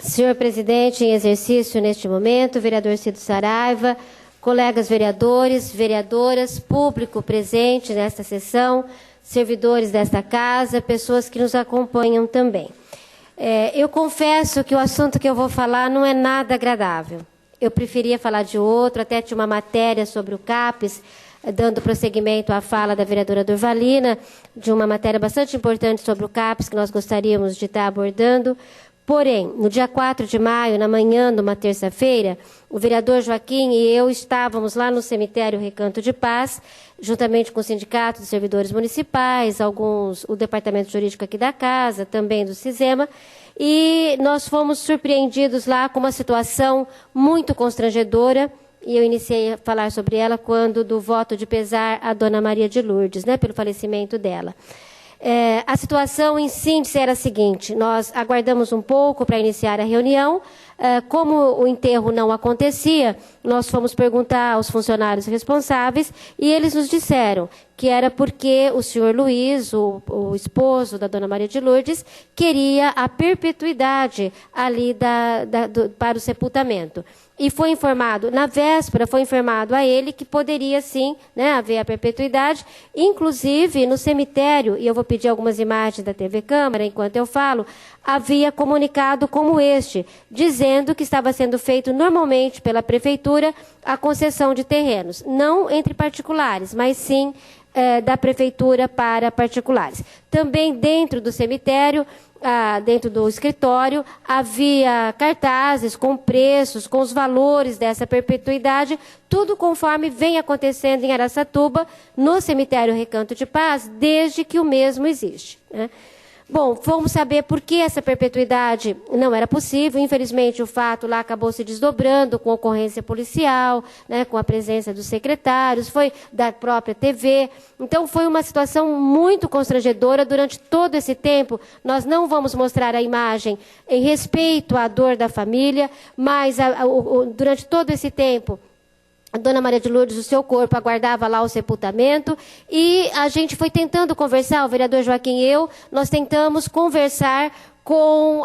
Senhor presidente em exercício neste momento, vereador Cido Saraiva, colegas vereadores, vereadoras, público presente nesta sessão, servidores desta casa, pessoas que nos acompanham também. Eu confesso que o assunto que eu vou falar não é nada agradável. Eu preferia falar de outro, até tinha uma matéria sobre o CAPES, dando prosseguimento à fala da vereadora Durvalina, de uma matéria bastante importante sobre o CAPES, que nós gostaríamos de estar abordando. Porém, no dia 4 de maio, na manhã de uma terça-feira, o vereador Joaquim e eu estávamos lá no cemitério Recanto de Paz, juntamente com o Sindicato de Servidores Municipais, o departamento jurídico aqui da casa, também do CISEMA, e nós fomos surpreendidos lá com uma situação muito constrangedora, e eu iniciei a falar sobre ela quando do voto de pesar à dona Maria de Lourdes, pelo falecimento dela. A situação em síntese era a seguinte: nós aguardamos um pouco para iniciar a reunião. Como o enterro não acontecia, nós fomos perguntar aos funcionários responsáveis e eles nos disseram que era porque o senhor Luiz, o esposo da dona Maria de Lourdes, queria a perpetuidade ali para o sepultamento. E foi informado, na véspera, foi informado a ele que poderia sim haver a perpetuidade, inclusive no cemitério, e eu vou pedir algumas imagens da TV Câmara enquanto eu falo, havia comunicado como este, dizendo que estava sendo feito normalmente pela prefeitura a concessão de terrenos, não entre particulares, mas sim da prefeitura para particulares. Também dentro do cemitério, dentro do escritório, havia cartazes com preços, com os valores dessa perpetuidade, tudo conforme vem acontecendo em Araçatuba, no cemitério Recanto de Paz, desde que o mesmo existe. Bom, fomos saber por que essa perpetuidade não era possível. Infelizmente, o fato lá acabou se desdobrando com ocorrência policial, com a presença dos secretários, foi da própria TV. Então, foi uma situação muito constrangedora. Durante todo esse tempo, nós não vamos mostrar a imagem em respeito à dor da família, mas durante todo esse tempo, a dona Maria de Lourdes, o seu corpo aguardava lá o sepultamento e a gente foi tentando conversar, o vereador Joaquim e eu, nós tentamos conversar com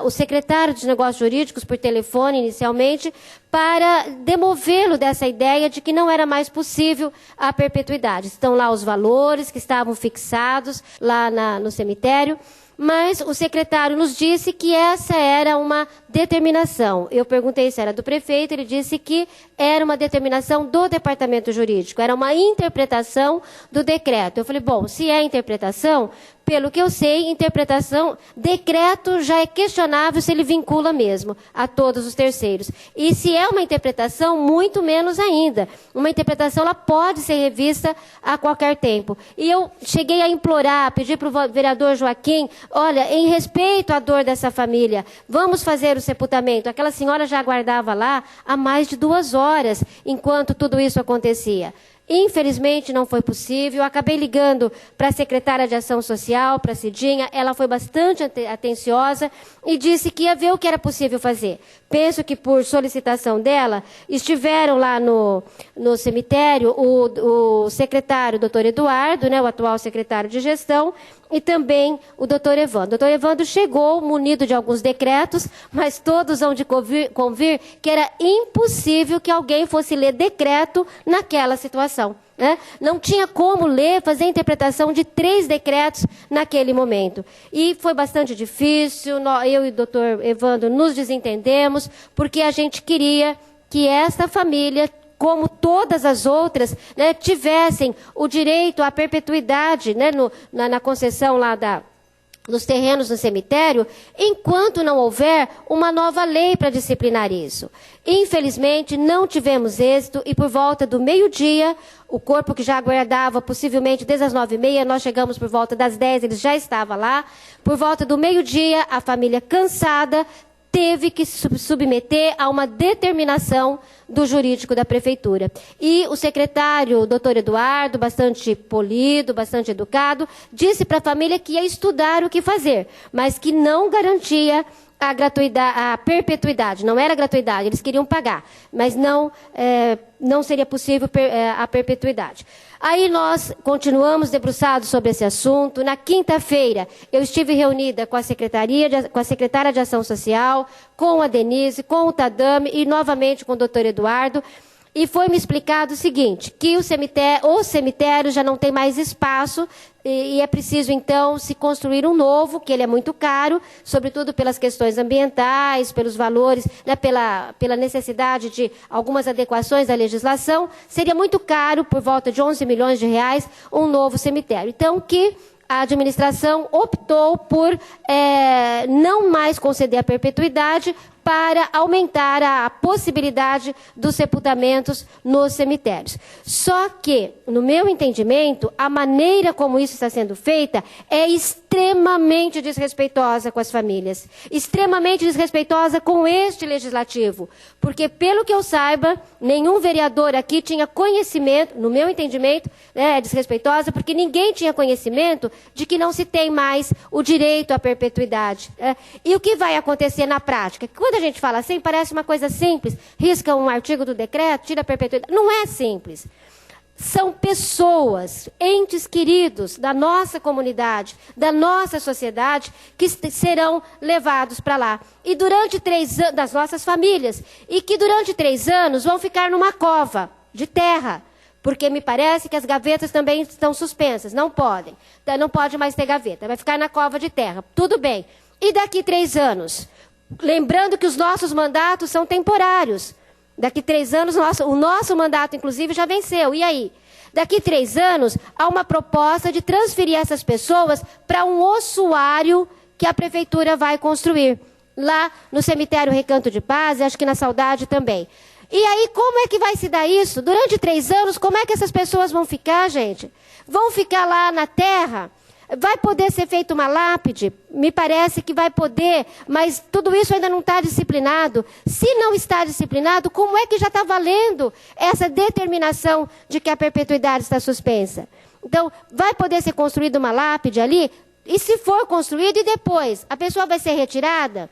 o secretário de Negócios Jurídicos por telefone inicialmente para demovê-lo dessa ideia de que não era mais possível a perpetuidade. Estão lá os valores que estavam fixados lá no cemitério. Mas o secretário nos disse que essa era uma determinação. Eu perguntei se era do prefeito, ele disse que era uma determinação do departamento jurídico, era uma interpretação do decreto. Eu falei, bom, se é interpretação, pelo que eu sei, interpretação, decreto já é questionável se ele vincula mesmo a todos os terceiros. E se é uma interpretação, muito menos ainda. Uma interpretação, ela pode ser revista a qualquer tempo. E eu cheguei a implorar, pedir para o vereador Joaquim, olha, em respeito à dor dessa família, vamos fazer o sepultamento. Aquela senhora já aguardava lá há mais de 2 horas, enquanto tudo isso acontecia. Infelizmente não foi possível, eu acabei ligando para a secretária de Ação Social, para a Cidinha, ela foi bastante atenciosa e disse que ia ver o que era possível fazer. Penso que por solicitação dela, estiveram lá no cemitério o secretário, o doutor Eduardo, o atual secretário de gestão, e também o doutor Evandro. O doutor Evandro chegou munido de alguns decretos, mas todos hão de convir que era impossível que alguém fosse ler decreto naquela situação. Não tinha como ler, fazer a interpretação de 3 decretos naquele momento. E foi bastante difícil, eu e o doutor Evandro nos desentendemos, porque a gente queria que esta família, como todas as outras, tivessem o direito à perpetuidade na concessão lá dos terrenos no cemitério, enquanto não houver uma nova lei para disciplinar isso. Infelizmente, não tivemos êxito e por volta do meio-dia, o corpo que já aguardava possivelmente desde as 9h30, nós chegamos por volta das 10, ele já estava lá. Por volta do meio-dia, a família cansada teve que se submeter a uma determinação do jurídico da Prefeitura. E o secretário, o doutor Eduardo, bastante polido, bastante educado, disse para a família que ia estudar o que fazer, mas que não garantia a gratuidade, a perpetuidade. Não era gratuidade, eles queriam pagar, mas não seria possível a perpetuidade. Aí nós continuamos debruçados sobre esse assunto. Na quinta-feira, eu estive reunida com a secretária de Ação Social, com a Denise, com o Tadame e novamente com o doutor Eduardo. E foi-me explicado o seguinte, que os cemitérios já não tem mais espaço e é preciso, então, se construir um novo, que ele é muito caro, sobretudo pelas questões ambientais, pelos valores, né, pela necessidade de algumas adequações à legislação. Seria muito caro, por volta de 11 milhões de reais, um novo cemitério. Então, que a administração optou por não mais conceder a perpetuidade para aumentar a possibilidade dos sepultamentos nos cemitérios. Só que, no meu entendimento, a maneira como isso está sendo feita é extremamente desrespeitosa com as famílias, extremamente desrespeitosa com este legislativo, porque, pelo que eu saiba, nenhum vereador aqui tinha conhecimento, no meu entendimento, é desrespeitosa, porque ninguém tinha conhecimento de que não se tem mais o direito à perpetuidade. E o que vai acontecer na prática? Quando a gente fala assim, parece uma coisa simples, risca um artigo do decreto, tira a perpetuidade. Não é simples. São pessoas, entes queridos da nossa comunidade, da nossa sociedade, que serão levados para lá. E durante 3 anos, das nossas famílias, e que durante 3 anos vão ficar numa cova de terra, porque me parece que as gavetas também estão suspensas, não podem. Não pode mais ter gaveta, vai ficar na cova de terra. Tudo bem. E daqui 3 anos? Lembrando que os nossos mandatos são temporários. Daqui 3 anos, o nosso mandato, inclusive, já venceu. E aí? Daqui 3 anos, há uma proposta de transferir essas pessoas para um ossuário que a Prefeitura vai construir. Lá no cemitério Recanto de Paz, e acho que na Saudade também. E aí, como é que vai se dar isso? Durante 3 anos, como é que essas pessoas vão ficar, gente? Vão ficar lá na terra? Vai poder ser feita uma lápide? Me parece que vai poder, mas tudo isso ainda não está disciplinado. Se não está disciplinado, como é que já está valendo essa determinação de que a perpetuidade está suspensa? Então, vai poder ser construída uma lápide ali? E se for construído, e depois? A pessoa vai ser retirada?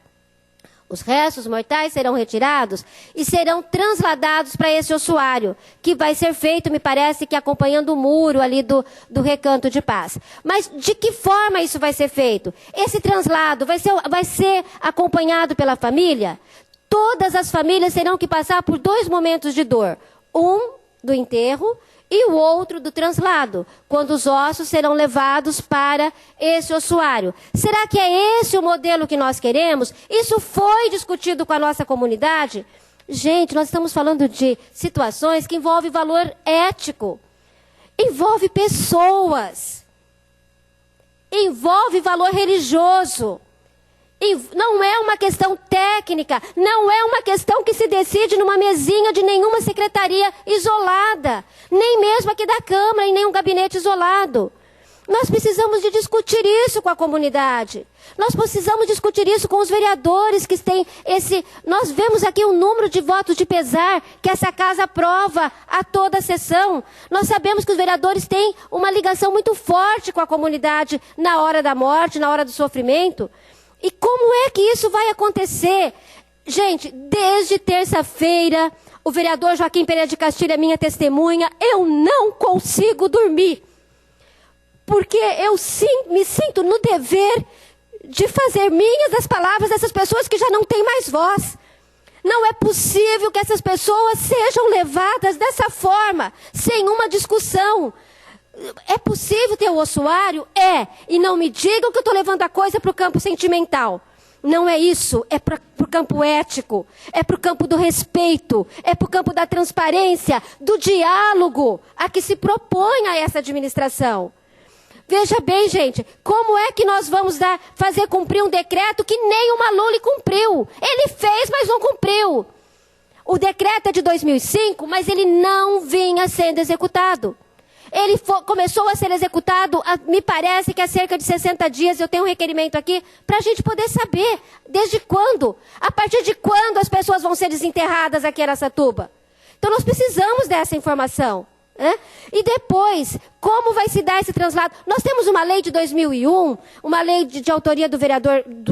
Os restos mortais serão retirados e serão transladados para esse ossuário, que vai ser feito, me parece, que acompanhando o muro ali do Recanto de Paz. Mas de que forma isso vai ser feito? Esse translado vai ser acompanhado pela família? Todas as famílias terão que passar por 2 momentos de dor. Um do enterro e o outro do translado, quando os ossos serão levados para esse ossuário. Será que é esse o modelo que nós queremos? Isso foi discutido com a nossa comunidade? Gente, nós estamos falando de situações que envolvem valor ético, envolve pessoas, envolve valor religioso. Não é uma questão técnica, não é uma questão que se decide numa mesinha de nenhuma secretaria isolada, nem mesmo aqui da Câmara, em nenhum gabinete isolado. Nós precisamos de discutir isso com a comunidade. Nós precisamos discutir isso com os vereadores que têm esse... Nós vemos aqui o número de votos de pesar que essa casa aprova a toda a sessão. Nós sabemos que os vereadores têm uma ligação muito forte com a comunidade na hora da morte, na hora do sofrimento. E como é que isso vai acontecer? Gente, desde terça-feira, o vereador Joaquim Pereira de Castilho é minha testemunha, eu não consigo dormir. Porque eu me sinto no dever de fazer minhas as palavras dessas pessoas que já não têm mais voz. Não é possível que essas pessoas sejam levadas dessa forma, sem uma discussão. É possível ter o ossuário? É. E não me digam que eu estou levando a coisa para o campo sentimental. Não é isso. É para o campo ético. É para o campo do respeito. É para o campo da transparência, do diálogo a que se propõe a essa administração. Veja bem, gente, como é que nós vamos fazer cumprir um decreto que nem o Maluf cumpriu? Ele fez, mas não cumpriu. O decreto é de 2005, mas ele não vinha sendo executado. Ele começou a ser executado, me parece que há cerca de 60 dias, eu tenho um requerimento aqui, para a gente poder saber desde quando, a partir de quando as pessoas vão ser desenterradas aqui em Araçatuba. Então, nós precisamos dessa informação. E depois, como vai se dar esse translado? Nós temos uma lei de 2001, uma lei de autoria do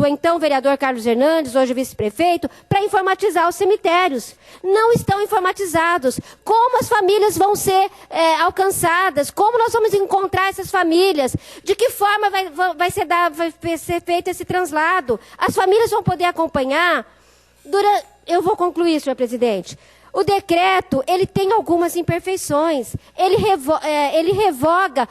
então vereador Carlos Hernandes, hoje vice-prefeito, para informatizar os cemitérios. Não estão informatizados. Como as famílias vão ser alcançadas? Como nós vamos encontrar essas famílias? De que forma vai ser feito esse translado? As famílias vão poder acompanhar? Eu vou concluir, senhor presidente. O decreto, ele tem algumas imperfeições. Ele revoga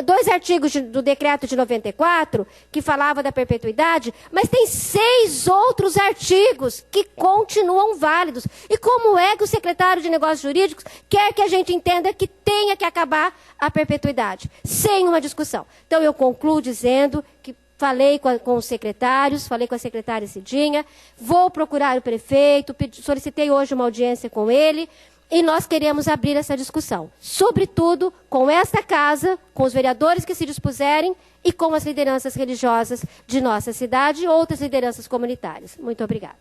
2 artigos do decreto de 94, que falava da perpetuidade, mas tem 6 outros artigos que continuam válidos. E como é que o secretário de Negócios Jurídicos quer que a gente entenda que tenha que acabar a perpetuidade? Sem uma discussão. Então, eu concluo dizendo que falei com os secretários, falei com a secretária Cidinha, vou procurar o prefeito, solicitei hoje uma audiência com ele, e nós queremos abrir essa discussão. Sobretudo com esta casa, com os vereadores que se dispuserem e com as lideranças religiosas de nossa cidade e outras lideranças comunitárias. Muito obrigada.